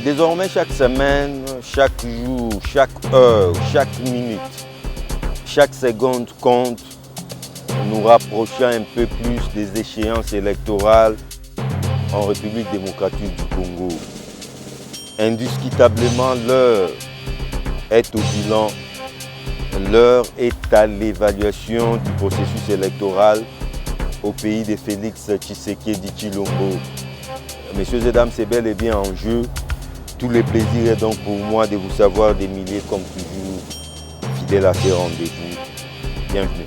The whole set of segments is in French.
Désormais, chaque semaine, chaque jour, chaque heure, chaque minute, chaque seconde compte, nous rapprochant un peu plus des échéances électorales en République démocratique du Congo. Indiscutablement, l'heure est au bilan, l'heure est à l'évaluation du processus électoral au pays de Félix Tshisekedi Tshilombo. Messieurs et dames, c'est bel et bien en jeu. Tout le plaisir est donc pour moi de vous savoir des milliers comme toujours, fidèles à ces rendez-vous. Bienvenue.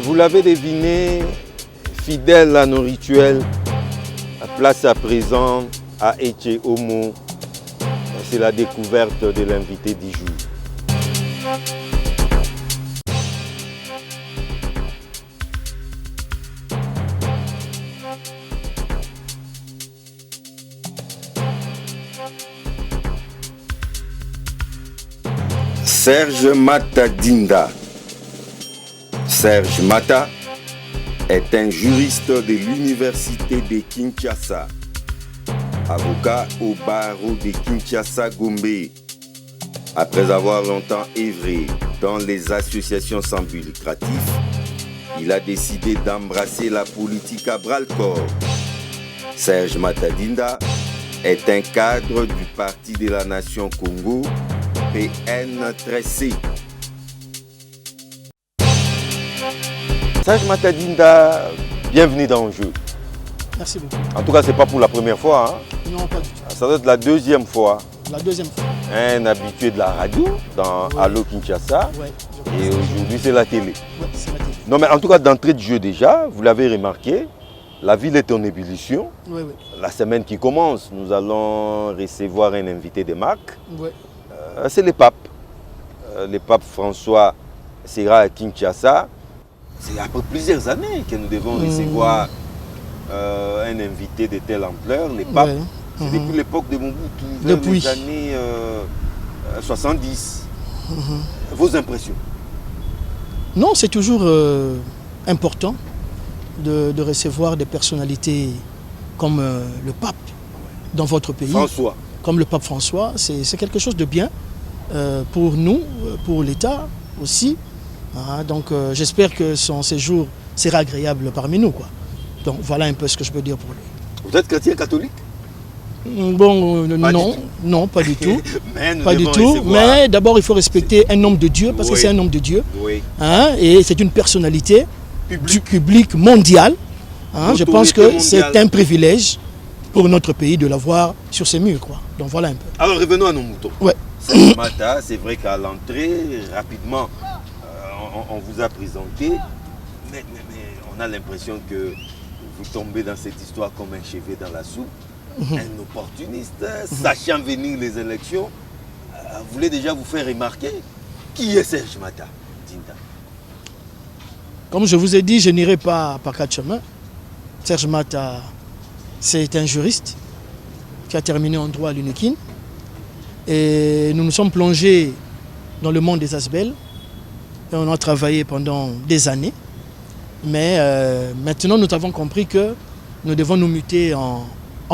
Vous l'avez deviné, fidèle à nos rituels, place à présent à Etche Homo. C'est la découverte de l'invité du jour. Serge Mata Dinda. Serge Mata est un juriste de l'université de Kinshasa, avocat au barreau de Kinshasa-Gombe. Après avoir longtemps œuvré dans les associations sans but lucratif, il a décidé d'embrasser la politique à bras-le-corps. Serge Mata Dinda est un cadre du Parti de la Nation Congo, PN-C. Serge Mata Dinda, bienvenue dans le jeu. Merci beaucoup. En tout cas, ce n'est pas pour la première fois. Non, pas du tout. Ça doit être la deuxième fois. La deuxième fois. Un habitué de la radio dans Allo Kinshasa. Ouais, et aujourd'hui, c'est la télé. Oui, c'est la télé. Non, mais en tout cas, d'entrée de jeu déjà, vous l'avez remarqué, la ville est en ébullition. Oui, oui. La semaine qui commence, nous allons recevoir un invité de marque. Oui. C'est le pape. Le pape François sera à Kinshasa. C'est après plusieurs années que nous devons recevoir un invité de telle ampleur. Le pape, c'est depuis l'époque de Mobutu, vers les années 70. Vos impressions? Non, c'est toujours important de recevoir des personnalités comme le pape dans votre pays. François. Comme le pape François, c'est quelque chose de bien pour nous, pour l'État aussi. Donc j'espère que son séjour sera agréable parmi nous, quoi. Donc voilà un peu ce que je peux dire pour lui. Vous êtes chrétien catholique? Bon, non, pas du tout. Pas du tout. Mais d'abord, il faut respecter un homme de Dieu, parce que c'est un homme de Dieu. Oui. Et c'est une personnalité publique mondiale. Je pense que c'est un privilège pour notre pays de l'avoir sur ses murs, quoi. Donc voilà un peu. Alors revenons à nos moutons. Ouais. Serge Mata, c'est vrai qu'à l'entrée, rapidement, on vous a présenté, mais on a l'impression que vous tombez dans cette histoire comme un cheveu dans la soupe. Un opportuniste, sachant venir les élections, voulait déjà vous faire remarquer qui est Serge Mata Dinda. Comme je vous ai dit, je n'irai pas par quatre chemins. Serge Mata, c'est un juriste qui a terminé en droit à l'UNIKIN. Et nous nous sommes plongés dans le monde des ASBEL. Et on a travaillé pendant des années. Mais maintenant, nous avons compris que nous devons nous muter en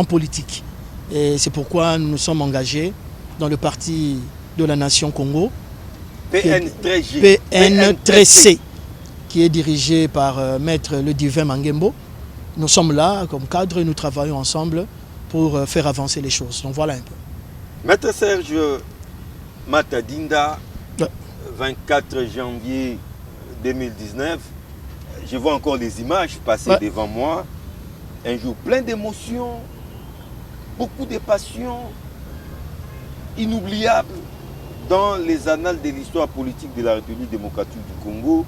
politique. Et c'est pourquoi nous nous sommes engagés dans le Parti de la Nation Congo, PN-C, qui est dirigé par Maître le Divin Mangembo. Nous sommes là comme cadre et nous travaillons ensemble pour faire avancer les choses. Donc voilà un peu. Maître Serge Mata Dinda, 24 janvier 2019, je vois encore les images passer devant moi. Un jour plein d'émotions, beaucoup de passion, inoubliable dans les annales de l'histoire politique de la République démocratique du Congo,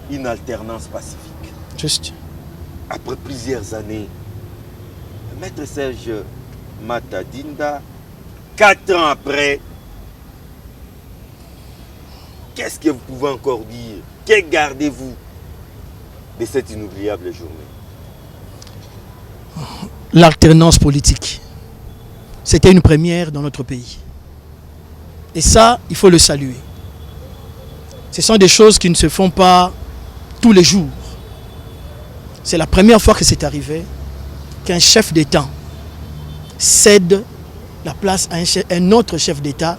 une alternance pacifique. Juste. Après plusieurs années, Maître Serge Mata Dinda, 4 ans après, qu'est-ce que vous pouvez encore dire? Que gardez-vous de cette inoubliable journée? L'alternance politique. C'était une première dans notre pays. Et ça, il faut le saluer. Ce sont des choses qui ne se font pas tous les jours. C'est la première fois que c'est arrivé qu'un chef d'État cède la place à un autre chef d'État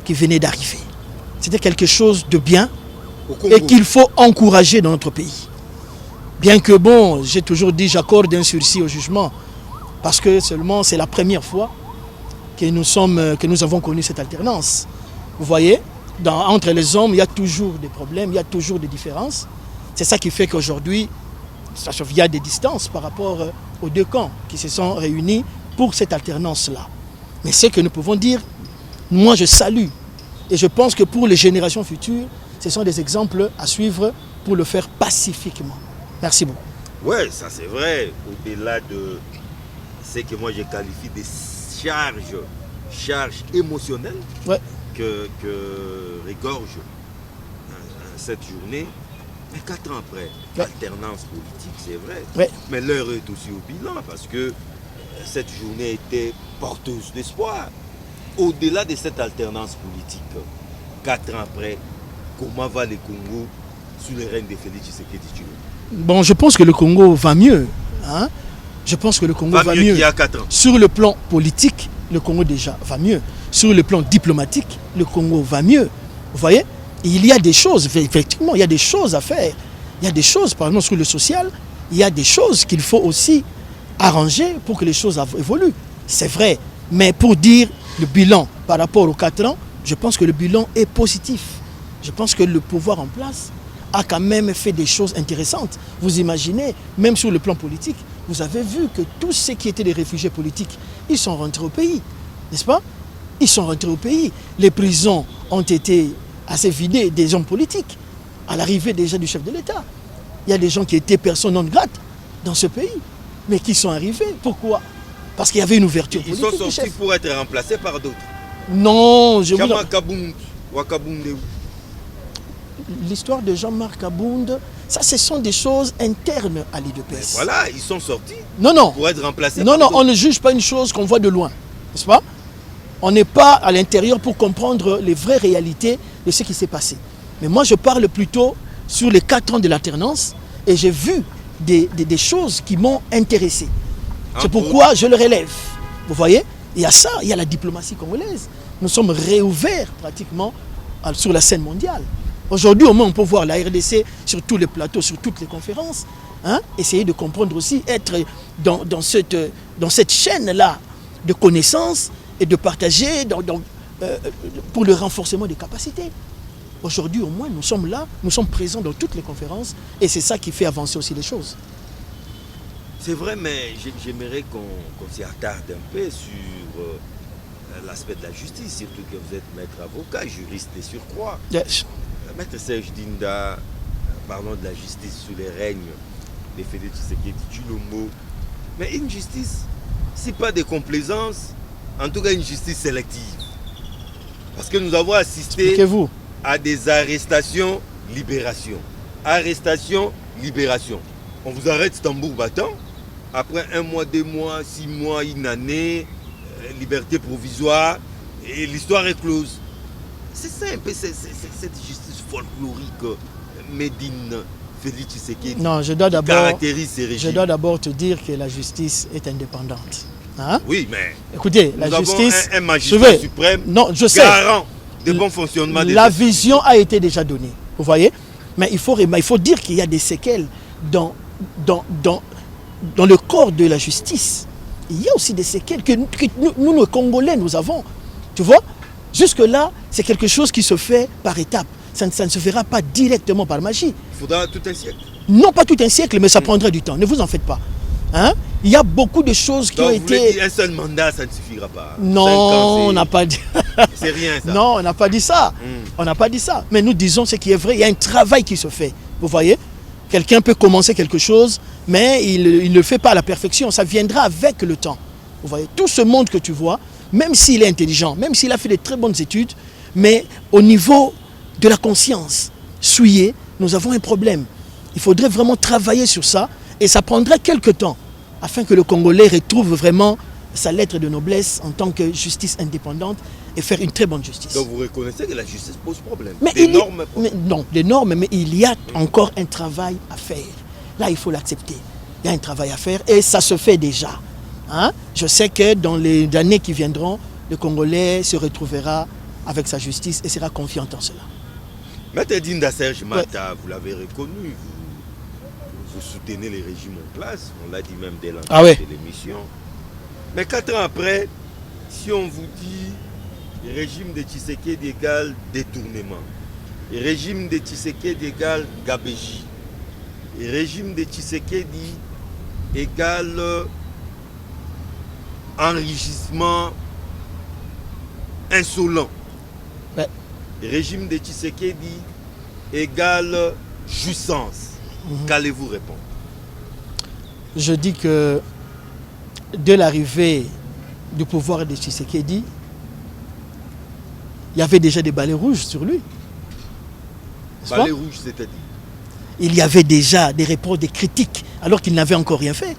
qui venait d'arriver. C'était quelque chose de bien et qu'il faut encourager dans notre pays. Bien que bon, j'ai toujours dit, j'accorde un sursis au jugement parce que seulement c'est la première fois que nous avons connu cette alternance. Vous voyez, entre les hommes, il y a toujours des problèmes, il y a toujours des différences. C'est ça qui fait qu'aujourd'hui, il y a des distances par rapport aux deux camps qui se sont réunis pour cette alternance-là. Mais ce que nous pouvons dire, moi je salue. Et je pense que pour les générations futures, ce sont des exemples à suivre pour le faire pacifiquement. Merci beaucoup. Oui, ça c'est vrai. Au-delà de ce que moi je qualifie de charge émotionnelle que regorge cette journée. Mais 4 ans après, l'alternance politique, c'est vrai. Ouais. Mais l'heure est aussi au bilan parce que cette journée était porteuse d'espoir. Au-delà de cette alternance politique, 4 ans après, comment va le Congo sous le règne de Félix Tshisekedi Tshilombo? Bon, je pense que le Congo va mieux. Hein? Je pense que le Congo va mieux. Qu'il y a 4 ans. Sur le plan politique, le Congo déjà va mieux. Sur le plan diplomatique, le Congo va mieux. Vous voyez? Il y a des choses, effectivement, il y a des choses à faire. Il y a des choses, par exemple, sur le social, il y a des choses qu'il faut aussi arranger pour que les choses évoluent. C'est vrai. Mais pour dire le bilan par rapport aux 4 ans, je pense que le bilan est positif. Je pense que le pouvoir en place a quand même fait des choses intéressantes. Vous imaginez, même sur le plan politique, vous avez vu que tous ceux qui étaient des réfugiés politiques, ils sont rentrés au pays, n'est-ce pas? Ils sont rentrés au pays. Les prisons ont été assez vidées des hommes politiques, à l'arrivée déjà du chef de l'État. Il y a des gens qui étaient personnes non grates dans ce pays, mais qui sont arrivés. Pourquoi? Parce qu'il y avait une ouverture politique. Ils sont sortis pour être remplacés par d'autres. Non, je vous... L'histoire de Jean-Marc Abound, ça, ce sont des choses internes à l'UDPS. Voilà, ils sont sortis pour être remplacés par d'autres. On ne juge pas une chose qu'on voit de loin, n'est-ce pas? On n'est pas à l'intérieur pour comprendre les vraies réalités de ce qui s'est passé. Mais moi, je parle plutôt sur les 4 ans de l'alternance et j'ai vu des choses qui m'ont intéressé. C'est pourquoi je le relève. Vous voyez, il y a ça, il y a la diplomatie congolaise. Nous sommes réouverts pratiquement sur la scène mondiale. Aujourd'hui, au moins, on peut voir la RDC sur tous les plateaux, sur toutes les conférences. Hein? Essayer de comprendre aussi, être dans cette chaîne-là de connaissances et de partager pour le renforcement des capacités. Aujourd'hui, au moins, nous sommes là, nous sommes présents dans toutes les conférences et c'est ça qui fait avancer aussi les choses. C'est vrai, mais j'aimerais qu'on s'y attarde un peu sur l'aspect de la justice, surtout que vous êtes maître avocat, juriste de surcroît. Yes. Maître Serge Dinda, parlons de la justice sous les règnes de Félix Tshisekedi Tshilombo. Mais une justice, c'est pas de complaisance, en tout cas une justice sélective. Parce que nous avons assisté à des arrestations, libérations. Arrestations, libérations. On vous arrête tambour battant. Après 1 mois, 2 mois, 6 mois, 1 année, liberté provisoire, et l'histoire est close. C'est ça un peu cette justice folklorique, Médine, Félix Tshisekedi, non, qui caractérise ces régimes. Je dois d'abord te dire que la justice est indépendante. Hein? Oui, mais écoutez, nous la justice, avons un magistrat suprême garant de bon fonctionnement des la vision a été déjà donnée, vous voyez. Mais il faut dire qu'il y a des séquelles dans le corps de la justice. Il y a aussi des séquelles que nous, les Congolais, nous avons. Tu vois? Jusque-là, c'est quelque chose qui se fait par étapes. Ça ne se fera pas directement par magie. Il faudra tout un siècle. Non, pas tout un siècle, mais ça prendra du temps. Ne vous en faites pas. Hein? Il y a beaucoup de choses qui ont été... Dire un seul mandat, ça ne suffira pas. Non, on n'a pas dit... C'est rien, ça. Non, on n'a pas dit ça. On n'a pas dit ça. Mais nous disons ce qui est vrai. Il y a un travail qui se fait. Vous voyez? Quelqu'un peut commencer quelque chose, mais il ne le fait pas à la perfection. Ça viendra avec le temps. Vous voyez? Tout ce monde que tu vois, même s'il est intelligent, même s'il a fait de très bonnes études, mais au niveau de la conscience souillée, nous avons un problème. Il faudrait vraiment travailler sur ça et ça prendrait quelques temps afin que le Congolais retrouve vraiment sa lettre de noblesse en tant que justice indépendante et faire une très bonne justice. Donc vous reconnaissez que la justice pose problème. Mais des normes, mais il y a encore un travail à faire. Là, il faut l'accepter. Il y a un travail à faire et ça se fait déjà. Hein? Je sais que dans les années qui viendront, le Congolais se retrouvera avec sa justice et sera confiant en cela. Maître Dinda Serge Mata, vous l'avez reconnu, vous soutenez les régimes en place, on l'a dit même dès l'entrée de l'émission. Mais 4 ans après, si on vous dit régime de Tshisekedi égale détournement, régime de Tshisekedi égale gabégie, régime de Tshisekedi égale enrichissement insolent. Ouais. Régime de Tshisekedi égale jouissance. Qu'allez-vous répondre? Je dis que dès l'arrivée du pouvoir de Tshisekedi, il y avait déjà des balais rouges sur lui. Balais rouges, c'est-à-dire? Il y avait déjà des réponses, des critiques, alors qu'il n'avait encore rien fait.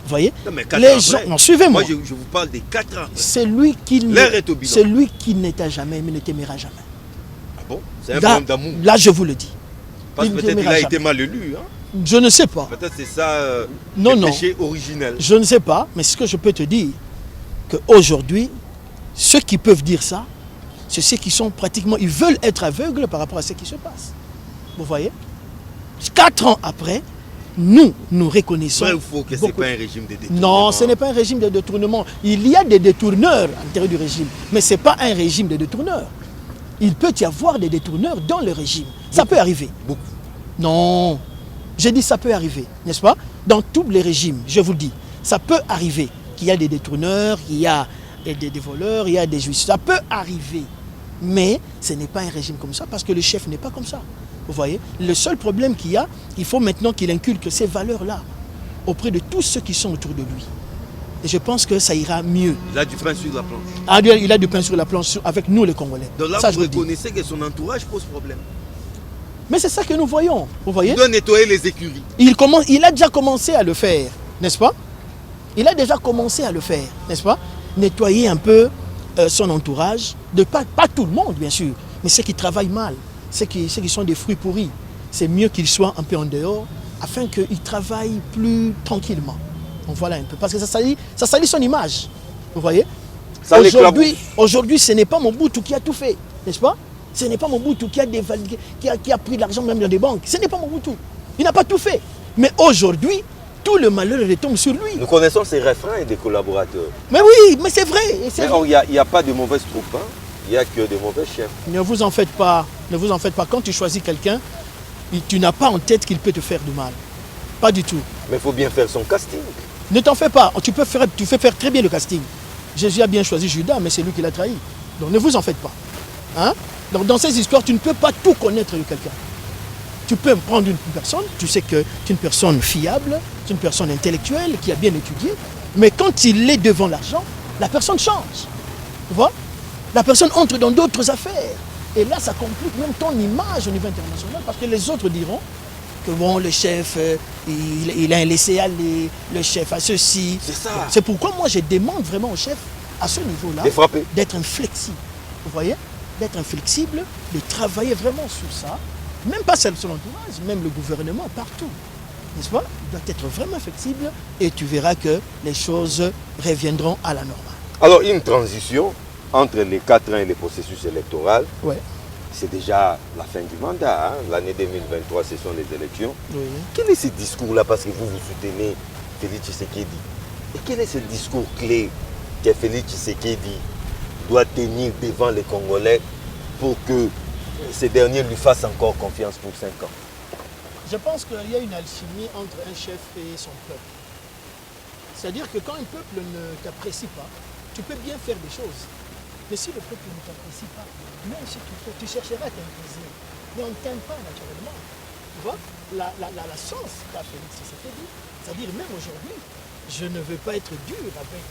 Vous voyez? Non, mais les gens, non, suivez-moi. Moi, je vous parle des 4 ans. Celui qui n'était jamais, mais ne t'aimera jamais. Ah bon? C'est un problème d'amour. Là, je vous le dis. Parce que peut-être qu'il a été mal élu. Hein? Je ne sais pas. Peut-être c'est ça le péché originel. Je ne sais pas, mais ce que je peux te dire, qu'aujourd'hui, ceux qui peuvent dire ça, c'est ceux qui sont pratiquement, ils veulent être aveugles par rapport à ce qui se passe. Vous voyez? 4 ans après, nous reconnaissons... Il faut que ce n'est pas un régime de détournement. Non, ce n'est pas un régime de détournement. Il y a des détourneurs à l'intérieur du régime, mais ce n'est pas un régime de détourneurs. Il peut y avoir des détourneurs dans le régime. Ça peut arriver. Beaucoup. Non, j'ai dit ça peut arriver, n'est-ce pas? Dans tous les régimes, je vous le dis, ça peut arriver qu'il y a des détourneurs, qu'il y a des voleurs, il y a des juifs. Ça peut arriver, mais ce n'est pas un régime comme ça parce que le chef n'est pas comme ça. Vous voyez? Le seul problème qu'il y a, il faut maintenant qu'il inculque ces valeurs-là auprès de tous ceux qui sont autour de lui. Et je pense que ça ira mieux. Il a du pain sur la planche. Ah, il a du pain sur la planche avec nous les Congolais. Donc là, ça, vous reconnaissez que son entourage pose problème. Mais c'est ça que nous voyons. Vous voyez? Il doit nettoyer les écuries. Il a déjà commencé à le faire, n'est-ce pas? Il a déjà commencé à le faire, n'est-ce pas? Nettoyer un peu son entourage, de pas tout le monde bien sûr, mais ceux qui travaillent mal, ceux qui sont des fruits pourris. C'est mieux qu'ils soient un peu en dehors afin qu'ils travaillent plus tranquillement. Donc voilà un peu, parce que ça salit son image, vous voyez? Aujourd'hui, ce n'est pas Mobutu qui a tout fait, n'est-ce pas? Ce n'est pas Mobutu qui a pris de l'argent même dans des banques. Ce n'est pas Mobutu. Il n'a pas tout fait. Mais aujourd'hui, tout le malheur retombe sur lui. Nous connaissons ses refrains et des collaborateurs. Mais oui, mais c'est vrai. Il n'y a pas de mauvaises troupes, hein? Il n'y a que de mauvais chiens. Ne vous en faites pas. Ne vous en faites pas. Quand tu choisis quelqu'un, tu n'as pas en tête qu'il peut te faire du mal. Pas du tout. Mais il faut bien faire son casting. Ne t'en fais pas. Tu fais faire très bien le casting. Jésus a bien choisi Judas, mais c'est lui qui l'a trahi. Donc ne vous en faites pas. Hein? Donc dans ces histoires, tu ne peux pas tout connaître de quelqu'un. Tu peux prendre une personne, tu sais que c'est une personne fiable, c'est une personne intellectuelle qui a bien étudié, mais quand il est devant l'argent, la personne change. Tu vois? La personne entre dans d'autres affaires. Et là, ça complique même ton image au niveau international, parce que les autres diront que bon, le chef, il a laissé aller, le chef a ceci. C'est ça. C'est pourquoi moi, je demande vraiment au chef, à ce niveau-là, d'être inflexible. Vous voyez? D'être inflexible, de travailler vraiment sur ça, même pas seul son entourage, même le gouvernement, partout. N'est-ce pas? Il doit être vraiment flexible et tu verras que les choses reviendront à la normale. Alors, une transition entre les 4 ans et le processus électoral, ouais. C'est déjà la fin du mandat. Hein? L'année 2023, ce sont les élections. Oui. Quel est ce discours-là? Parce que vous soutenez Félix Tshisekedi. Et quel est ce discours clé que Félix Tshisekedi doit tenir devant les Congolais pour que ces derniers lui fassent encore confiance pour 5 ans? Je pense qu'il y a une alchimie entre un chef et son peuple. C'est-à-dire que quand un peuple ne t'apprécie pas, tu peux bien faire des choses. Mais si le peuple ne t'apprécie pas, même si tu chercheras à t'imposer, mais on ne t'aime pas naturellement. Tu vois, la chance qu'a Félix Tshisekedi, c'est-à-dire même aujourd'hui, je ne veux pas être dur avec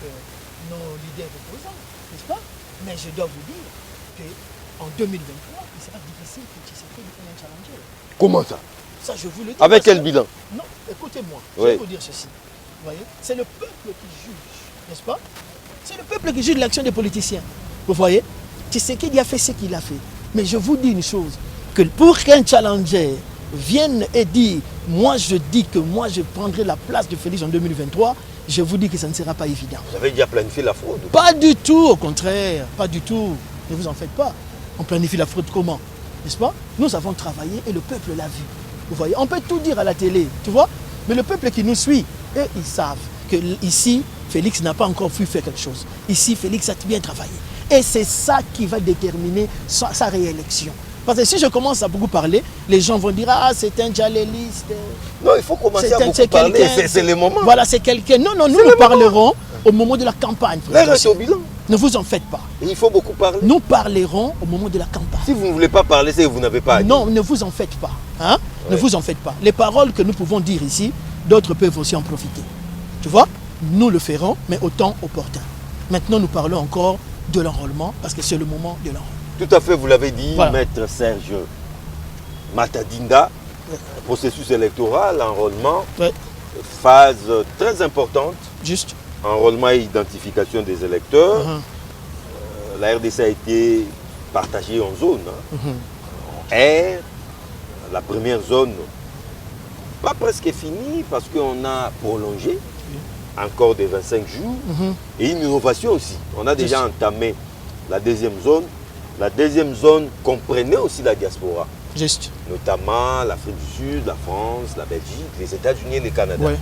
nos leaders opposants, n'est-ce pas? Mais je dois vous dire qu'en 2023, il sera difficile que Tshisekedi ait un challenger. Comment ça? Ça, je vous le dis. Avec quel bilan? Non, écoutez-moi, oui. Je vais vous dire ceci. Vous voyez, c'est le peuple qui juge, n'est-ce pas? C'est le peuple qui juge l'action des politiciens. Vous voyez, Tshisekedi a fait ce qu'il a fait. Mais je vous dis une chose, que pour qu'un challenger vienne et dise, moi je dis que moi je prendrai la place de Félix en 2023, je vous dis que ça ne sera pas évident. Vous avez déjà planifié la fraude? Pas du tout, au contraire, pas du tout. Ne vous en faites pas. On planifie la fraude comment? N'est-ce pas? Nous avons travaillé et le peuple l'a vu. Vous voyez, on peut tout dire à la télé, tu vois? Mais le peuple qui nous suit, eux, ils savent que ici, Félix n'a pas encore pu faire quelque chose. Ici, Félix a bien travaillé. Et c'est ça qui va déterminer sa réélection. Parce que si je commence à beaucoup parler, les gens vont dire « Ah, c'est un djaléliste. » Non, il faut commencer à beaucoup parler, c'est le moment. Voilà, c'est quelqu'un. Non, non, nous parlerons au moment de la campagne. L'air est au bilan. Ne vous en faites pas. Il faut beaucoup parler. Nous parlerons au moment de la campagne. Si vous ne voulez pas parler, c'est que vous n'avez pas à dire. Non, ne vous en faites pas. Hein? Ouais. Ne vous en faites pas. Les paroles que nous pouvons dire ici, d'autres peuvent aussi en profiter. Tu vois? Nous le ferons, mais au temps opportun. Maintenant, nous parlons encore de l'enrôlement, parce que c'est le moment de l'enrôlement. Tout à fait, vous l'avez dit, voilà. Maître Serge Matadinda, processus électoral, enrôlement, phase très importante. Juste. Enrôlement et identification des électeurs. La RDC a été partagée en zones. R, la première zone, pas presque finie parce qu'on a prolongé encore des 25 jours. Et une innovation aussi. On a déjà entamé la deuxième zone. La deuxième zone comprenait aussi la diaspora. Juste. Notamment l'Afrique du Sud, la France, la Belgique, les États-Unis et le Canada. Ouais.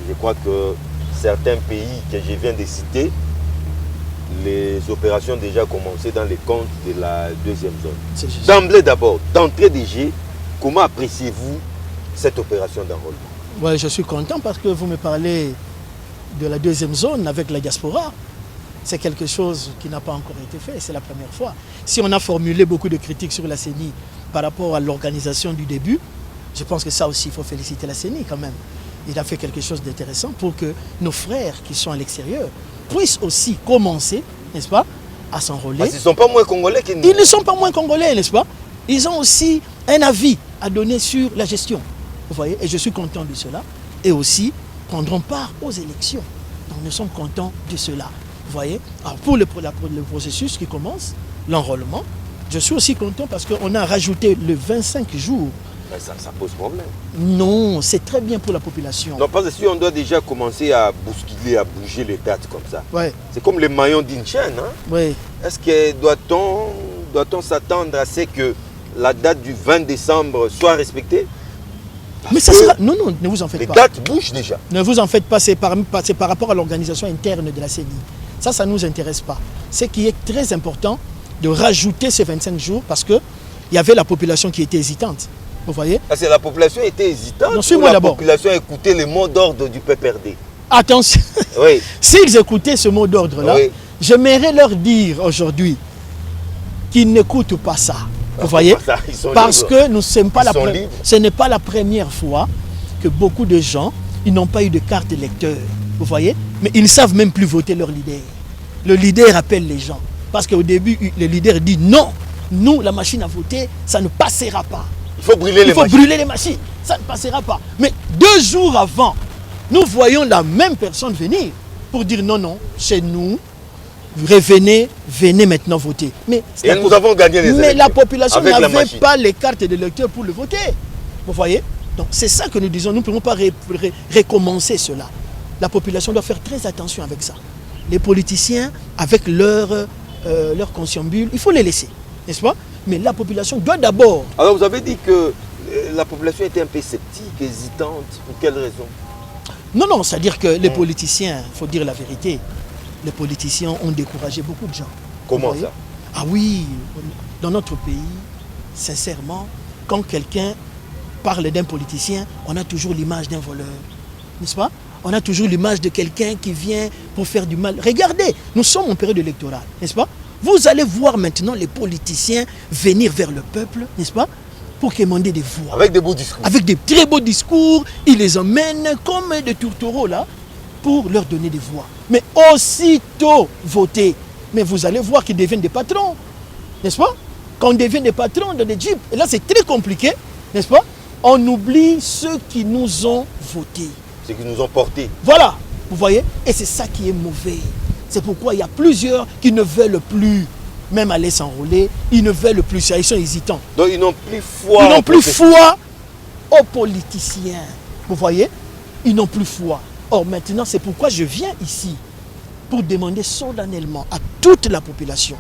Je crois que certains pays que je viens de citer, les opérations ont déjà commencé dans les comptes de la deuxième zone. D'emblée d'abord, d'entrée des jets, comment appréciez-vous cette opération d'enrôlement? Ouais, je suis content parce que vous me parlez de la deuxième zone avec la diaspora. C'est quelque chose qui n'a pas encore été fait, c'est la première fois. Si on a formulé beaucoup de critiques sur la CENI par rapport à l'organisation du début, je pense que ça aussi, il faut féliciter la CENI quand même. Il a fait quelque chose d'intéressant pour que nos frères qui sont à l'extérieur puissent aussi commencer, n'est-ce pas, à s'enrôler. Parce qu'ils ne sont pas moins congolais que nous. Ils ne sont pas moins congolais, n'est-ce pas? Ils ont aussi un avis à donner sur la gestion. Vous voyez, et je suis content de cela. Et aussi, prendront part aux élections. Donc nous sommes contents de cela. Vous voyez? Alors pour le processus qui commence, l'enrôlement, je suis aussi content parce qu'on a rajouté le 25 jours. Mais ça pose problème. Non, c'est très bien pour la population. Non, parce que si on doit déjà commencer à bousculer, à bouger les dates comme ça, c'est comme les maillons d'une chaîne. Hein? Oui. Est-ce que doit-on s'attendre à ce que la date du 20 décembre soit respectée? Mais ça sera... Non, non, ne vous en faites pas. Les dates bougent déjà. Ne vous en faites pas, c'est par rapport à l'organisation interne de la CENI. Ça ne nous intéresse pas. Ce qui est très important, de rajouter ces 25 jours parce qu'il y avait la population qui était hésitante. Vous voyez? Parce que la population était hésitante. Non, suis-moi d'abord. La population écoutait les mots d'ordre du PPRD. Attention, oui. S'ils écoutaient ce mot d'ordre-là, j'aimerais leur dire aujourd'hui qu'ils n'écoutent pas ça. Vous voyez? Parce que ce n'est pas la première fois que beaucoup de gens n'ont pas eu de carte électeur. Vous voyez? Mais ils ne savent même plus voter leur leader. Le leader appelle les gens. Parce qu'au début, le leader dit non, nous, la machine à voter, ça ne passera pas. Il faut brûler les machines. Ça ne passera pas. Mais 2 jours avant, nous voyons la même personne venir pour dire non, non, chez nous, revenez, venez maintenant voter. Mais nous avons gagné les élections. Mais la population n'avait pas les cartes d'électeurs pour le voter. Vous voyez? Donc c'est ça que nous disons. Nous ne pouvons pas recommencer cela. La population doit faire très attention avec ça. Les politiciens, avec leur consciembule, il faut les laisser. N'est-ce pas? Mais la population doit d'abord... Alors vous avez dit que la population était un peu sceptique, hésitante. Pour quelle raison? Non, non, c'est-à-dire que les politiciens, il faut dire la vérité, les politiciens ont découragé beaucoup de gens. Comment ça? Ah oui, dans notre pays, sincèrement, quand quelqu'un parle d'un politicien, on a toujours l'image d'un voleur. N'est-ce pas? On a toujours l'image de quelqu'un qui vient pour faire du mal. Regardez, nous sommes en période électorale, n'est-ce pas? Vous allez voir maintenant les politiciens venir vers le peuple, n'est-ce pas? Pour quémander des voix. Avec des beaux discours. Avec des très beaux discours. Ils les emmènent comme des tourtereaux là, pour leur donner des voix. Mais aussitôt voter, mais vous allez voir qu'ils deviennent des patrons, n'est-ce pas? Quand on devient des patrons dans des jeeps, et là c'est très compliqué, n'est-ce pas? On oublie ceux qui nous ont votés. Ceux qui nous ont portés. Voilà, vous voyez? Et c'est ça qui est mauvais. C'est pourquoi il y a plusieurs qui ne veulent plus même aller s'enrôler. Ils ne veulent plus ça, ils sont hésitants. Donc ils n'ont plus foi. Ils n'ont plus foi aux politiciens. Vous voyez? Ils n'ont plus foi. Or maintenant, c'est pourquoi je viens ici, pour demander solennellement à toute la population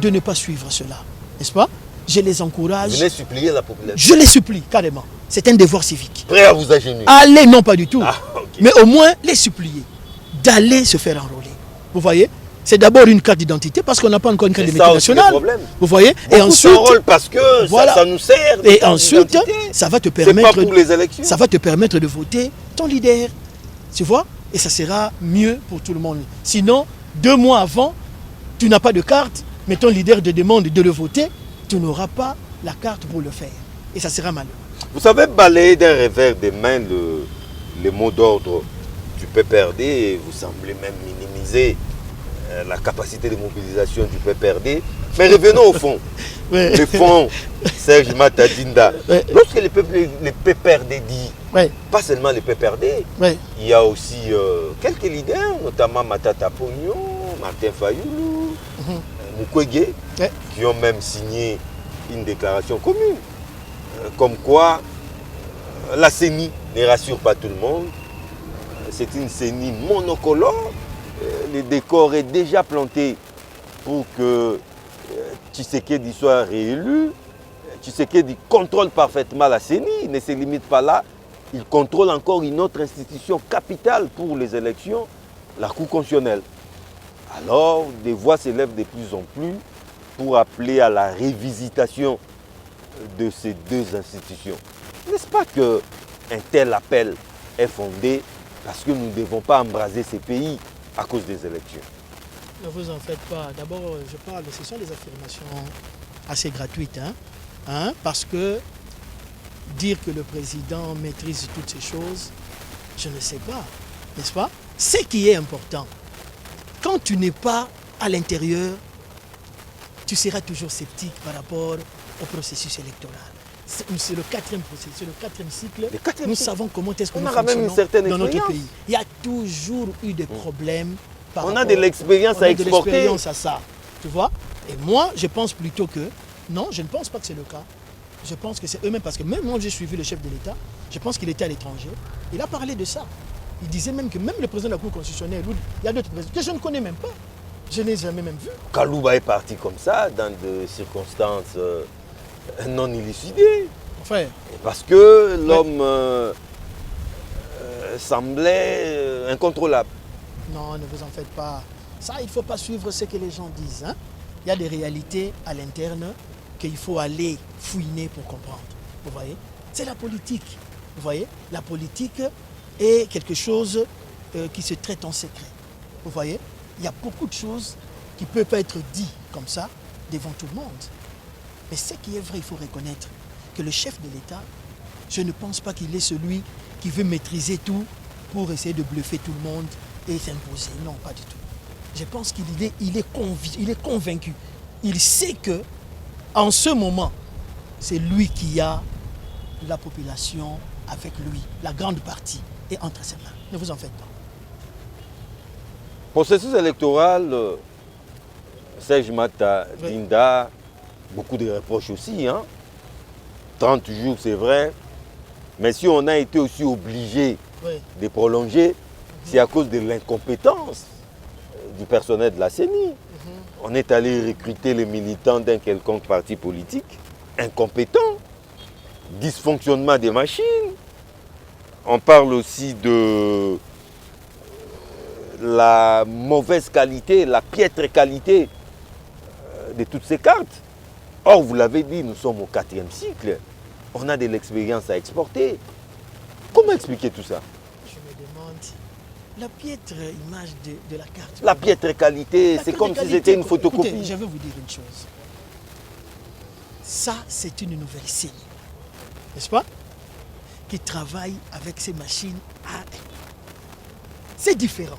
de ne pas suivre cela. N'est-ce pas? Je les encourage. Venez supplier la population. Je les supplie, carrément. C'est un devoir civique. Prêt à vous agenouiller. Allez, non pas du tout. Ah, ok. Mais au moins, les supplier d'aller se faire enrôler. Vous voyez? C'est d'abord une carte d'identité parce qu'on n'a pas encore une carte C'est d'identité ça aussi le nationale. problème. Vous voyez? Et Beaucoup ensuite, s'enrôlent parce que voilà. ça nous sert. Et ensuite, ça va te C'est pas permettre, pour les élections. ça va te permettre de voter ton leader. Tu vois? Et ça sera mieux pour tout le monde. Sinon, 2 mois avant, tu n'as pas de carte, mais ton leader te demande de le voter, tu n'auras pas la carte pour le faire. Et ça sera malheureux. Vous savez balayer d'un revers des mains les mots d'ordre du PPRD et vous semblez même minimiser la capacité de mobilisation du PPRD. Mais revenons au fond. Ouais. Le fond, Serge Matadinda. Ouais. Lorsque les PPRD dit, Ouais, pas seulement les PPRD, ouais, il y a aussi quelques leaders, notamment Matata Pognon, Martin Fayoulou, Mukwege, ouais. qui ont même signé une déclaration commune. Comme quoi, la CENI ne rassure pas tout le monde. C'est une CENI monocolore. Le décor est déjà planté pour que Tshisekedi soit réélu. Tshisekedi contrôle parfaitement la CENI. Il ne se limite pas là. Il contrôle encore une autre institution capitale pour les élections, la Cour constitutionnelle. Alors, des voix s'élèvent de plus en plus pour appeler à la révisitation de ces 2 institutions. N'est-ce pas qu'un tel appel est fondé parce que nous ne devons pas embraser ces pays à cause des élections? Ne vous en faites pas. D'abord, je parle, ce sont des affirmations assez gratuites. Parce que dire que le président maîtrise toutes ces choses, je ne sais pas. N'est-ce pas? Ce qui est important, quand tu n'es pas à l'intérieur, tu seras toujours sceptique par rapport au processus électoral. C'est le 4e processus, c'est le 4e cycle. Le 4e Nous cycle. savons comment est-ce que On nous a quand même une fonctionnons certaine dans notre expérience. pays. Il y a toujours eu des problèmes. Par On a rapport- de l'expérience on à a de exporter. l'expérience à ça. Tu vois? Et moi, je pense plutôt que... Non, je ne pense pas que c'est le cas. Je pense que c'est eux-mêmes, parce que même moi, j'ai suivi le chef de l'État. Je pense qu'il était à l'étranger. Il a parlé de ça. Il disait même que même le président de la Cour constitutionnelle, il y a d'autres présidents que je ne connais même pas. Je n'ai jamais même vu. Kalouba est parti comme ça, dans des circonstances non élucidées. Enfin, Parce que l'homme semblait incontrôlable. non, ne vous en faites pas. Ça, il ne faut pas suivre ce que les gens disent. Il y a des réalités à l'interne qu'il faut aller fouiner pour comprendre. Vous voyez? C'est la politique. Vous voyez? La politique est quelque chose qui se traite en secret. Vous voyez? Il y a beaucoup de choses qui ne peuvent pas être dites comme ça devant tout le monde. Mais ce qui est vrai, il faut reconnaître que le chef de l'État, je ne pense pas qu'il est celui qui veut maîtriser tout pour essayer de bluffer tout le monde et s'imposer. Non, pas du tout. Je pense qu'il est convaincu. Il sait que en ce moment, c'est lui qui a la population avec lui. La grande partie est entre ses mains. Ne vous en faites pas. Processus électoral, Serge Matadinda, beaucoup de reproches aussi. 30 jours, c'est vrai. Mais si on a été aussi obligé Oui. de prolonger, c'est à cause de l'incompétence du personnel de la CENI. On est allé recruter les militants d'un quelconque parti politique, incompétents, dysfonctionnement des machines. On parle aussi de la mauvaise qualité, la piètre qualité de toutes ces cartes. Or, vous l'avez dit, nous sommes au 4e cycle. On a de l'expérience à exporter. Comment expliquer tout ça? Je me demande, la piètre image de la carte. La piètre qualité, La c'est piètre comme si qualité, c'était une écoutez, photocopie. je vais vous dire une chose. Ça, c'est une nouvelle série, n'est-ce pas? Qui travaille avec ces machines à... C'est différent.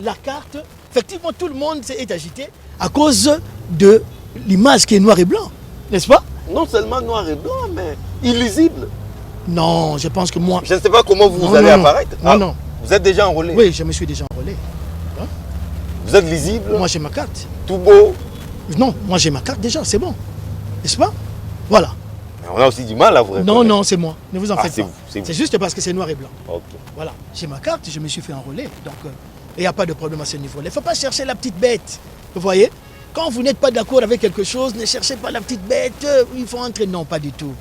La carte, effectivement, tout le monde est agité à cause de l'image qui est noir et blanc, n'est-ce pas? Non seulement noir et blanc, mais illisible. Non, je pense que moi... Je ne sais pas comment vous Non, allez non, non. apparaître. Non, non. Vous êtes déjà enrôlé. Oui, je me suis déjà enrôlé. Vous êtes lisible, Moi, j'ai ma carte. tout beau. Non, moi, j'ai ma carte déjà, c'est bon. N'est-ce pas? Voilà. On a aussi du mal à vous reconnaître. Non, non, c'est moi. Ne vous en Ah, faites c'est pas. vous, c'est vous. C'est juste parce que c'est noir et blanc. Ok. Voilà, j'ai ma carte, je me suis fait enrôler. Donc, il n'y a pas de problème à ce niveau-là. Il ne faut pas chercher la petite bête. Vous voyez? Quand vous n'êtes pas d'accord avec quelque chose, ne cherchez pas la petite bête. Il faut entrer. Non, pas du tout.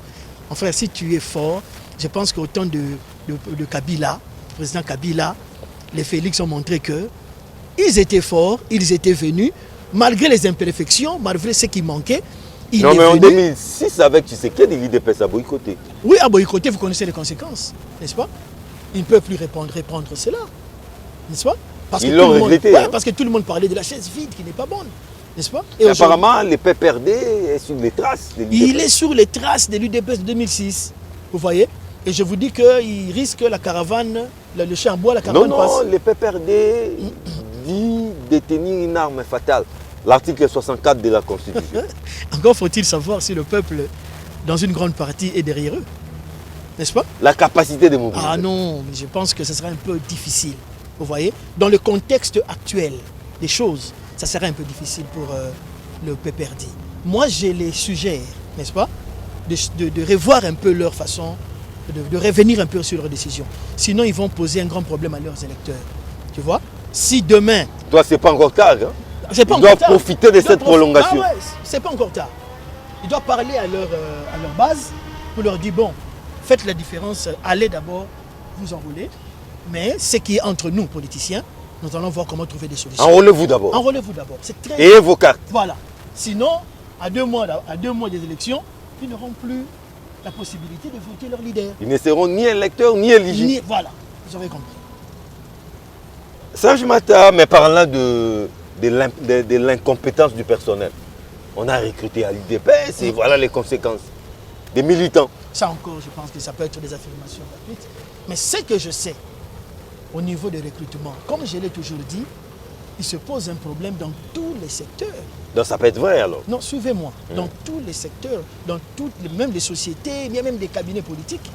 Mon frère, si tu es fort, je pense qu'au temps de Kabila, le président Kabila, les Félix ont montré que ils étaient forts, ils étaient venus, malgré les imperfections, malgré ce qui manquait. Non, mais en 2006, avec Tshisekedi, l'IDPS a boycotté. Oui, à boycotter, vous connaissez les conséquences, n'est-ce pas? Ils ne peuvent plus répondre cela, n'est-ce pas? Parce Ils l'ont regretté. Ouais, parce que tout le monde parlait de la chaise vide qui n'est pas bonne, n'est-ce pas? Et apparemment, le PPRD est sur les traces de l'UDPS. Il est sur les traces de l'UDPS de 2006, vous voyez? Et je vous dis qu'il risque la caravane, le chien en bois, la caravane passe. Non, le PPRD dit détenir une arme fatale. L'article 64 de la Constitution. Encore faut-il savoir si le peuple, dans une grande partie, est derrière eux. N'est-ce pas? La capacité de mobiliser. Ah non, mais je pense que ce sera un peu difficile. Vous voyez? Dans le contexte actuel des choses, ça serait un peu difficile pour le PPRD. Moi, je les suggère, n'est-ce pas, de revoir un peu leur façon, de revenir un peu sur leurs décisions. Sinon, ils vont poser un grand problème à leurs électeurs. Tu vois? Si demain... Toi, c'est pas encore tard. Hein? Ils doivent profiter de cette prolongation. Ah ouais, c'est pas encore tard. Ils doivent parler à leur base pour leur dire, bon, faites la différence, allez d'abord vous enrôler. Mais ce qui est entre nous, politiciens, nous allons voir comment trouver des solutions. Enrôlez-vous d'abord. Enrôlez-vous d'abord. C'est très... Et vos cartes. Voilà. Sinon, à deux mois des élections, ils n'auront plus la possibilité de voter leur leader. Ils ne seront ni électeurs ni éligibles. Voilà, vous avez compris. Serge Mata, mais parlant de l'incompétence du personnel, on a recruté à l'IDPS et voilà les conséquences. Des militants. Ça encore, je pense que ça peut être des affirmations gratuites. Mais ce que je sais, au niveau des recrutements, comme je l'ai toujours dit, il se pose un problème dans tous les secteurs. Donc ça peut être vrai alors? Non, suivez-moi. Dans tous les secteurs, dans toutes, même les sociétés, il y a même des cabinets politiques,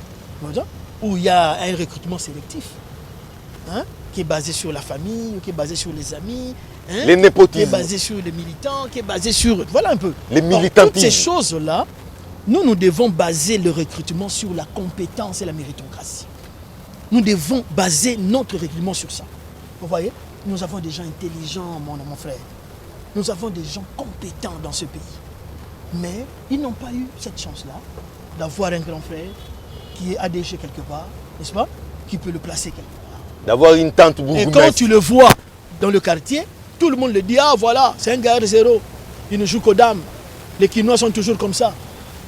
où il y a un recrutement sélectif, hein, qui est basé sur la famille, qui est basé sur les amis, hein, les népotismes, qui est basé sur les militants, qui est basé sur... Voilà un peu. Les militantismes. Toutes ces choses-là, nous devons baser le recrutement sur la compétence et la méritocratie. Nous devons baser notre recrutement sur ça. Vous voyez? Nous avons des gens intelligents, mon frère. Nous avons des gens compétents dans ce pays. Mais ils n'ont pas eu cette chance-là d'avoir un grand frère qui est ADG quelque part, n'est-ce pas? Qui peut le placer quelque part. D'avoir une tante bourgmestre. Et quand tu le vois dans le quartier, tout le monde le dit, ah voilà, c'est un gars de zéro. Il ne joue qu'aux dames. Les Quinois sont toujours comme ça.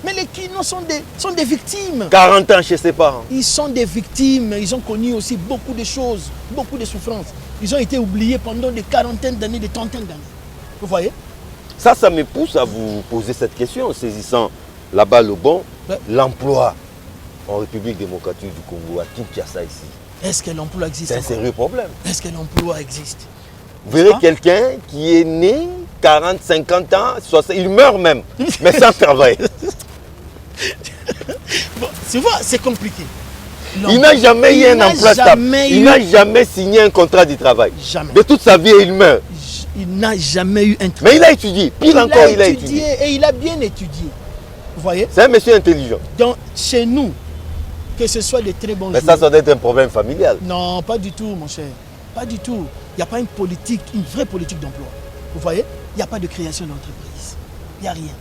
Mais les Quinois sont des victimes. 40 ans chez ses parents. Ils sont des victimes. Ils ont connu aussi beaucoup de choses, beaucoup de souffrances. Ils ont été oubliés pendant des quarantaines d'années, des trentaines d'années. Vous voyez? Ça me pousse à vous poser cette question, saisissant la balle au bon. Ouais. L'emploi en République démocratique du Congo, à Kinshasa ici. Est-ce que l'emploi existe? C'est un sérieux problème. Est-ce que l'emploi existe? Vous verrez quelqu'un qui est né 40, 50 ans, 60, il meurt même, mais sans travail. Bon, tu vois, c'est compliqué. Il n'a jamais eu un emploi stable. Il n'a jamais signé un contrat de travail. Jamais. De toute sa vie, il meurt. Il n'a jamais eu un travail. Mais il a étudié. Pire encore, il a étudié. Et il a bien étudié. Vous voyez? C'est un monsieur intelligent. Donc, chez nous, que ce soit des très bons Mais ça doit être un problème familial. Non, pas du tout, mon cher. Pas du tout. Il n'y a pas une politique, une vraie politique d'emploi. Vous voyez? Il n'y a pas de création d'entreprise. Il n'y a rien.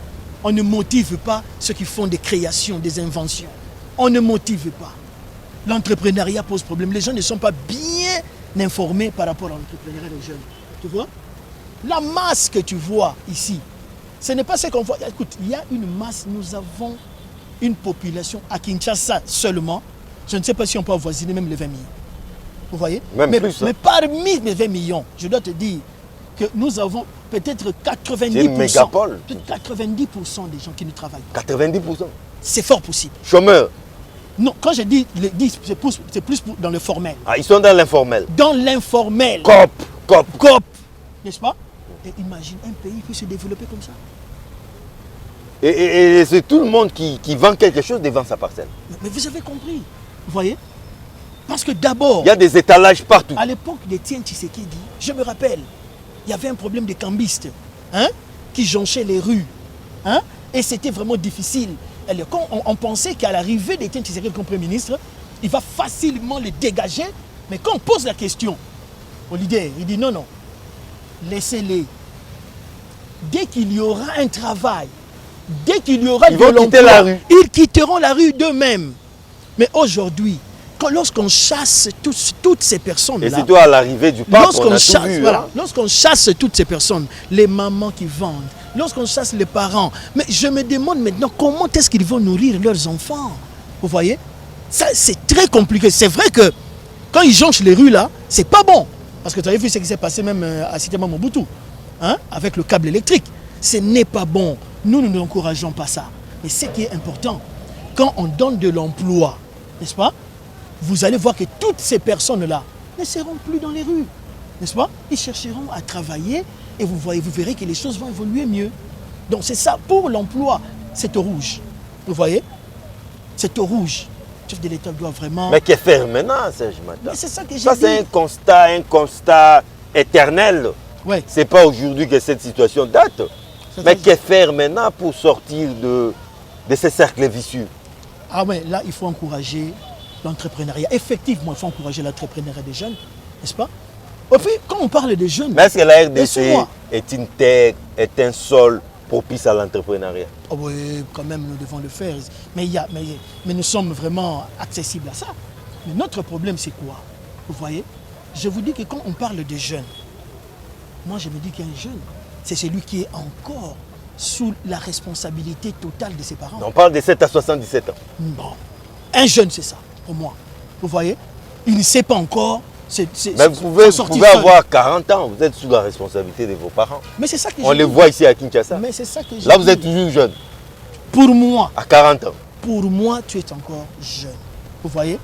On ne motive pas ceux qui font des créations, des inventions. On ne motive pas. L'entrepreneuriat pose problème. Les gens ne sont pas bien informés par rapport à l'entrepreneuriat des jeunes. Tu vois? La masse que tu vois ici, ce n'est pas ce qu'on voit. Écoute, il y a une masse, nous avons une population à Kinshasa seulement. Je ne sais pas si on peut avoisiner même les 20 millions. Vous voyez? Même plus, mais parmi les 20 millions, je dois te dire que nous avons peut-être 90%. C'est une mégapole. 90% des gens qui ne travaillent pas. 90%. C'est fort possible. Chômeurs. Non, quand je dis c'est plus dans le formel. Ah, ils sont dans l'informel. Dans l'informel. COP. N'est-ce pas? Et imagine, un pays peut se développer comme ça. Et c'est tout le monde qui vend quelque chose devant sa parcelle. Mais vous avez compris. Vous voyez? Parce que d'abord... Il y a des étalages partout. À l'époque d'Étienne Tshisekedi, je me rappelle, il y avait un problème de cambistes, hein, qui jonchaient les rues. Hein, et c'était vraiment difficile. Quand on pensait qu'à l'arrivée d'Étienne Tshisekedi comme Premier ministre, il va facilement le dégager. Mais quand on pose la question au leader, il dit non, laissez-les. Dès qu'il y aura un travail, dès qu'il y aura de l'emploi, ils quitteront la rue d'eux-mêmes. Mais aujourd'hui, lorsqu'on chasse toutes ces personnes-là... Et c'est toi à l'arrivée du pape, on a tout vu. Voilà, lorsqu'on chasse toutes ces personnes, les mamans qui vendent, lorsqu'on chasse les parents, mais je me demande maintenant comment est-ce qu'ils vont nourrir leurs enfants. Vous voyez? Ça, c'est très compliqué. C'est vrai que quand ils jonchent les rues là, c'est pas bon. Parce que tu as vu ce qui s'est passé même à Cité Mobutu, hein, avec le câble électrique. Ce n'est pas bon. Nous n'encourageons pas ça. Mais ce qui est important, quand on donne de l'emploi, n'est-ce pas? Vous allez voir que toutes ces personnes-là ne seront plus dans les rues, n'est-ce pas? Ils chercheront à travailler et vous verrez que les choses vont évoluer mieux. Donc c'est ça, pour l'emploi, c'est au rouge. Vous voyez? C'est au rouge. Le chef de l'État doit vraiment... Mais que faire maintenant, Serge Mata? Mais c'est ça que j'ai dit. Ça, c'est un constat éternel. Ouais. Ce n'est pas aujourd'hui que cette situation date. Mais que faire maintenant pour sortir de ces cercles vicieux? Ah ouais, là, il faut encourager l'entrepreneuriat. Effectivement, il faut encourager l'entrepreneuriat des jeunes, n'est-ce pas? Et puis, quand on parle des jeunes... Mais est-ce que la RDC est une terre, est un sol propice à l'entrepreneuriat? Oh oui, quand même, nous devons le faire. Mais nous sommes vraiment accessibles à ça. Mais notre problème, c'est quoi? Vous voyez? Je vous dis que quand on parle des jeunes, moi, je me dis qu'un jeune, c'est celui qui est encore sous la responsabilité totale de ses parents. On parle de 7 à 77 ans. Non. Un jeune, c'est ça, pour moi. Vous voyez? Il ne sait pas encore... Mais vous pouvez avoir 40 ans, vous êtes sous la responsabilité de vos parents. Mais c'est ça que on les voit ici à Kinshasa. Mais c'est ça que là, vous êtes toujours jeune. Pour moi... À 40 ans. Pour moi, tu es encore jeune. Vous voyez?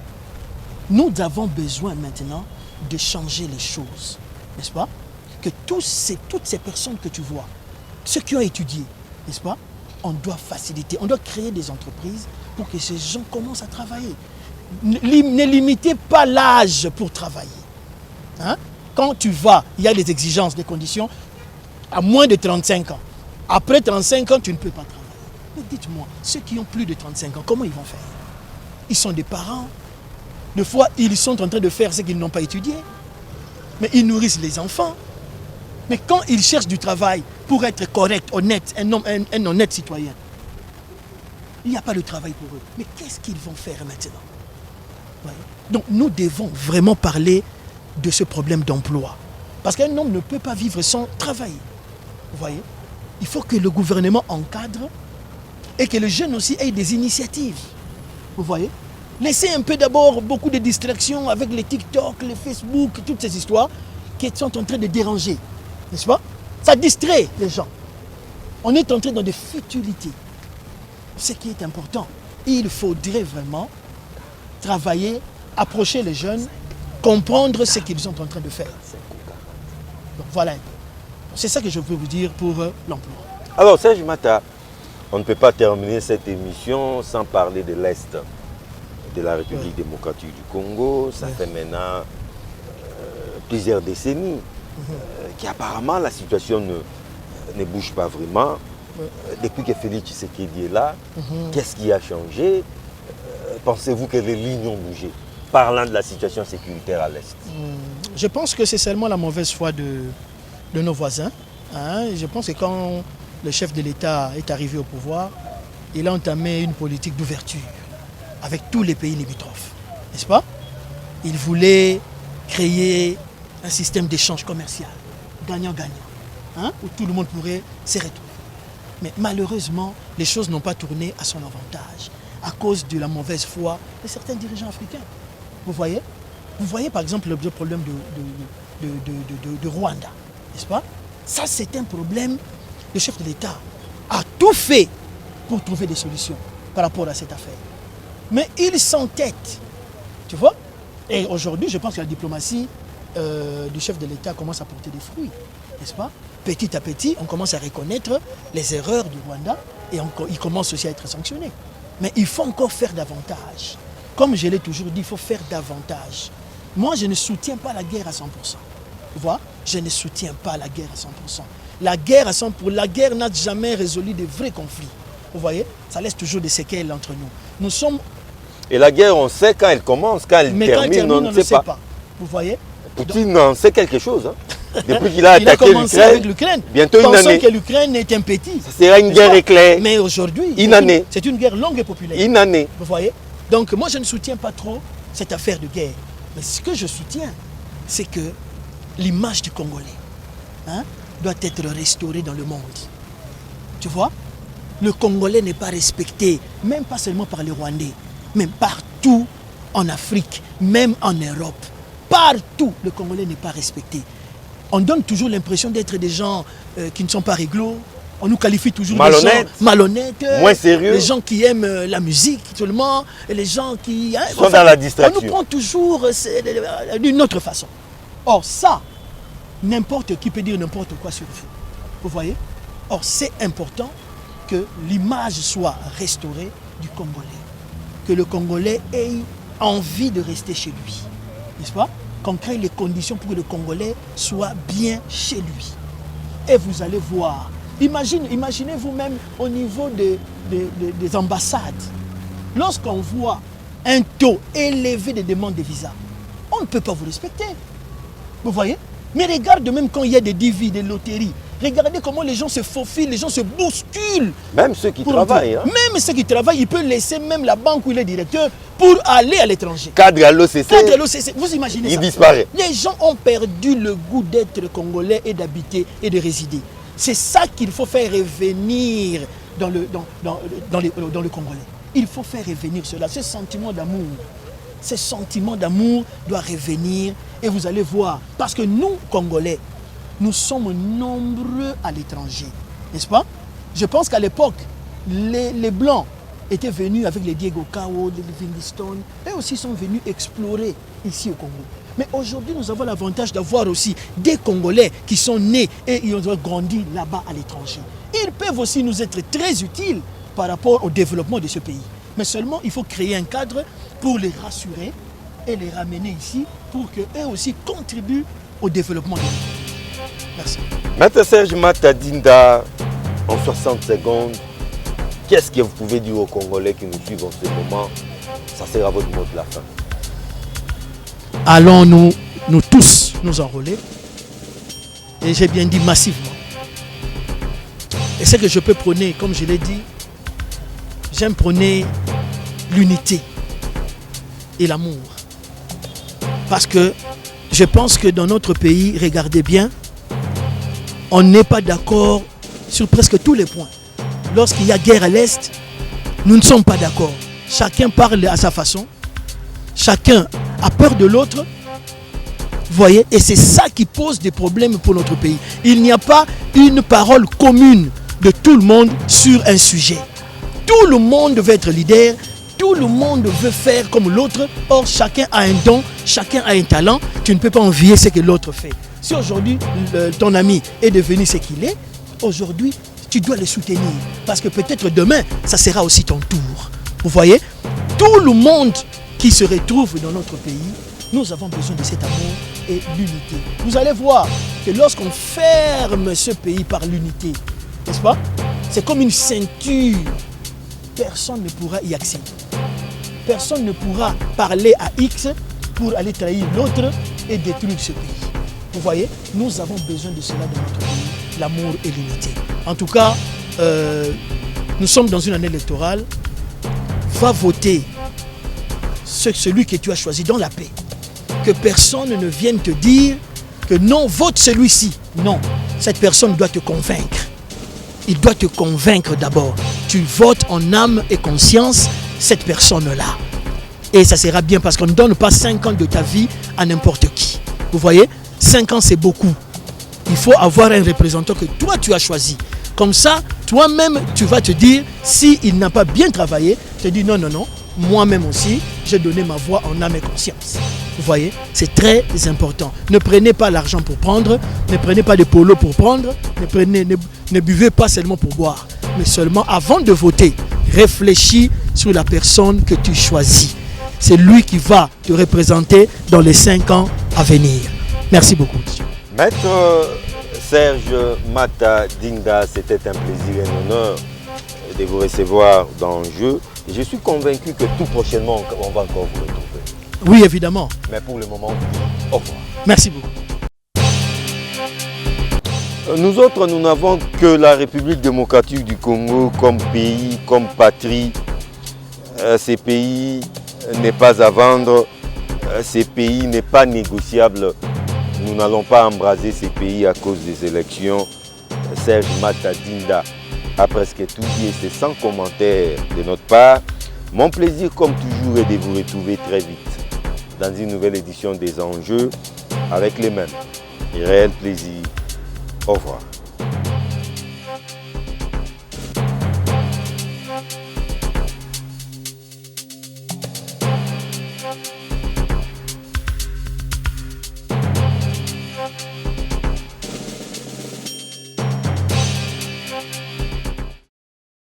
Nous avons besoin maintenant de changer les choses. N'est-ce pas? Que toutes ces personnes que tu vois, ceux qui ont étudié, n'est-ce pas? On doit faciliter, on doit créer des entreprises pour que ces gens commencent à travailler. Ne limitez pas l'âge pour travailler. Hein? Quand tu vas, il y a des exigences, des conditions, à moins de 35 ans. Après 35 ans, tu ne peux pas travailler. Mais dites-moi, ceux qui ont plus de 35 ans, comment ils vont faire? Ils sont des parents. Des fois, ils sont en train de faire ce qu'ils n'ont pas étudié. Mais ils nourrissent les enfants. Mais quand ils cherchent du travail pour être correct, honnête, un honnête citoyen, il n'y a pas de travail pour eux. Mais qu'est-ce qu'ils vont faire maintenant? Ouais. Donc nous devons vraiment parler de ce problème d'emploi. Parce qu'un homme ne peut pas vivre sans travailler. Vous voyez? Il faut que le gouvernement encadre et que les jeunes aussi aient des initiatives. Vous voyez? Laissez un peu d'abord beaucoup de distractions avec les TikTok, les Facebook, toutes ces histoires qui sont en train de déranger. N'est-ce pas? Ça distrait les gens. On est entré dans des futilités. Ce qui est important, il faudrait vraiment travailler, approcher les jeunes, comprendre ce qu'ils sont en train de faire. Donc voilà. C'est ça que je veux vous dire pour l'emploi. Alors Serge Mata, on ne peut pas terminer cette émission sans parler de l'Est de la République démocratique du Congo. Ça fait maintenant plusieurs décennies qu'apparemment la situation ne bouge pas vraiment. Depuis que Félix Tshisekedi est là, qu'est-ce qui a changé? Pensez-vous que les lignes ont bougé? Parlant de la situation sécuritaire à l'Est. Je pense que c'est seulement la mauvaise foi de nos voisins. Hein? Je pense que quand le chef de l'État est arrivé au pouvoir, il a entamé une politique d'ouverture avec tous les pays limitrophes. N'est-ce pas? Il voulait créer un système d'échange commercial, gagnant-gagnant, hein? Où tout le monde pourrait se retrouver. Mais malheureusement, les choses n'ont pas tourné à son avantage à cause de la mauvaise foi de certains dirigeants africains. Vous voyez? Vous voyez par exemple le problème de Rwanda, n'est-ce pas? Ça, c'est un problème. Le chef de l'État a tout fait pour trouver des solutions par rapport à cette affaire. Mais il s'entête, tu vois? Et aujourd'hui, je pense que la diplomatie du chef de l'État commence à porter des fruits, n'est-ce pas? Petit à petit, on commence à reconnaître les erreurs du Rwanda et il commence aussi à être sanctionné. Mais il faut encore faire davantage. Comme je l'ai toujours dit, il faut faire davantage. Moi, je ne soutiens pas la guerre à 100%. Tu vois? Je ne soutiens pas la guerre à 100%. La guerre n'a jamais résolu de vrais conflits. Vous voyez, ça laisse toujours des séquelles entre nous. Nous sommes... Et la guerre, on sait quand elle commence, quand elle termine, on ne sait pas. Vous voyez? Poutine en sait quelque chose. Hein. Depuis qu'il a attaqué l'Ukraine, bientôt une année. Que l'Ukraine est un petit. Ça sera une guerre éclair. Mais aujourd'hui, c'est une guerre longue et populaire. Une année. Vous voyez? Donc moi, je ne soutiens pas trop cette affaire de guerre. Mais ce que je soutiens, c'est que l'image du Congolais doit être restaurée dans le monde. Tu vois? Le Congolais n'est pas respecté, même pas seulement par les Rwandais, mais partout en Afrique, même en Europe. Partout, le Congolais n'est pas respecté. On donne toujours l'impression d'être des gens qui ne sont pas réglo. On nous qualifie toujours de gens malhonnêtes, moins sérieux. Les gens qui aiment la musique seulement, et les gens qui sont dans la distraction. On nous prend toujours d'une autre façon. Or ça, n'importe qui peut dire n'importe quoi sur vous. Vous voyez? Or c'est important que l'image soit restaurée du Congolais. Que le Congolais ait envie de rester chez lui. N'est-ce pas? Qu'on crée les conditions pour que le Congolais soit bien chez lui. Et vous allez voir. Imaginez-vous même au niveau des ambassades. Lorsqu'on voit un taux élevé de demandes de visa, on ne peut pas vous respecter. Vous voyez? Mais regarde même quand il y a des divis, des loteries. Regardez comment les gens se faufilent, les gens se bousculent. Même ceux qui travaillent. Hein? Même ceux qui travaillent, ils peuvent laisser même la banque où il est directeur pour aller à l'étranger. Cadre à l'OCC. Vous imaginez ça? Il disparaît. Les gens ont perdu le goût d'être congolais et d'habiter et de résider. C'est ça qu'il faut faire revenir dans le Congolais. Il faut faire revenir cela, ce sentiment d'amour. Ce sentiment d'amour doit revenir et vous allez voir. Parce que nous, Congolais, nous sommes nombreux à l'étranger. N'est-ce pas? Je pense qu'à l'époque, les Blancs étaient venus avec les Diego Cao, les Livingstone, et aussi sont venus explorer ici au Congo. Mais aujourd'hui, nous avons l'avantage d'avoir aussi des Congolais qui sont nés et ils ont grandi là-bas à l'étranger. Ils peuvent aussi nous être très utiles par rapport au développement de ce pays. Mais seulement, il faut créer un cadre pour les rassurer et les ramener ici pour qu'eux aussi contribuent au développement de notre pays. Merci. Maître Serge Mata Dinda, en 60 secondes, qu'est-ce que vous pouvez dire aux Congolais qui nous suivent en ce moment? Ça sera votre mot de la fin. Allons nous tous nous enrôler, et j'ai bien dit massivement. Et ce que je peux prôner, comme je l'ai dit, j'aime prôner l'unité et l'amour. Parce que je pense que dans notre pays, regardez bien, on n'est pas d'accord sur presque tous les points. Lorsqu'il y a guerre à l'Est, nous ne sommes pas d'accord. Chacun parle à sa façon. Chacun a peur de l'autre. Vous voyez? Et c'est ça qui pose des problèmes pour notre pays. Il n'y a pas une parole commune de tout le monde sur un sujet. Tout le monde veut être leader. Tout le monde veut faire comme l'autre. Or, chacun a un don, chacun a un talent. Tu ne peux pas envier ce que l'autre fait. Si aujourd'hui, ton ami est devenu ce qu'il est, aujourd'hui, tu dois le soutenir. Parce que peut-être demain, ça sera aussi ton tour. Vous voyez? Tout le monde qui se retrouve dans notre pays, nous avons besoin de cet amour et l'unité. Vous allez voir que lorsqu'on ferme ce pays par l'unité, n'est-ce pas? C'est comme une ceinture. Personne ne pourra y accéder. Personne ne pourra parler à X pour aller trahir l'autre et détruire ce pays. Vous voyez? Nous avons besoin de cela dans notre pays, l'amour et l'unité. En tout cas, nous sommes dans une année électorale. Va voter celui que tu as choisi dans la paix. Que personne ne vienne te dire que non, vote celui-ci. Non, cette personne doit te convaincre. Il doit te convaincre d'abord. Tu votes en âme et conscience cette personne-là. Et ça sera bien parce qu'on ne donne pas 5 ans de ta vie à n'importe qui. Vous voyez? 5 ans, c'est beaucoup. Il faut avoir un représentant que toi, tu as choisi. Comme ça, toi-même, tu vas te dire, s'il n'a pas bien travaillé, tu te dis non, non, non. Moi-même aussi, j'ai donné ma voix en âme et conscience. Vous voyez, c'est très important. Ne prenez pas l'argent pour prendre, ne prenez pas de polo pour prendre, ne buvez pas seulement pour boire, mais seulement avant de voter, réfléchis sur la personne que tu choisis. C'est lui qui va te représenter dans les 5 ans à venir. Merci beaucoup. Maître Serge Mata Dinda, c'était un plaisir et un honneur de vous recevoir dans le jeu. Et je suis convaincu que tout prochainement, on va encore vous retrouver. Oui, évidemment. Mais pour le moment, au revoir. Merci beaucoup. Nous autres, nous n'avons que la République démocratique du Congo comme pays, comme patrie. Ces pays n'est pas à vendre, ces pays n'est pas négociable. Nous n'allons pas embraser ces pays à cause des élections. Serge Matadinda a presque tout dit et c'est sans commentaire de notre part. Mon plaisir, comme toujours, est de vous retrouver très vite dans une nouvelle édition des Enjeux avec les mêmes. Et réel plaisir. Au revoir.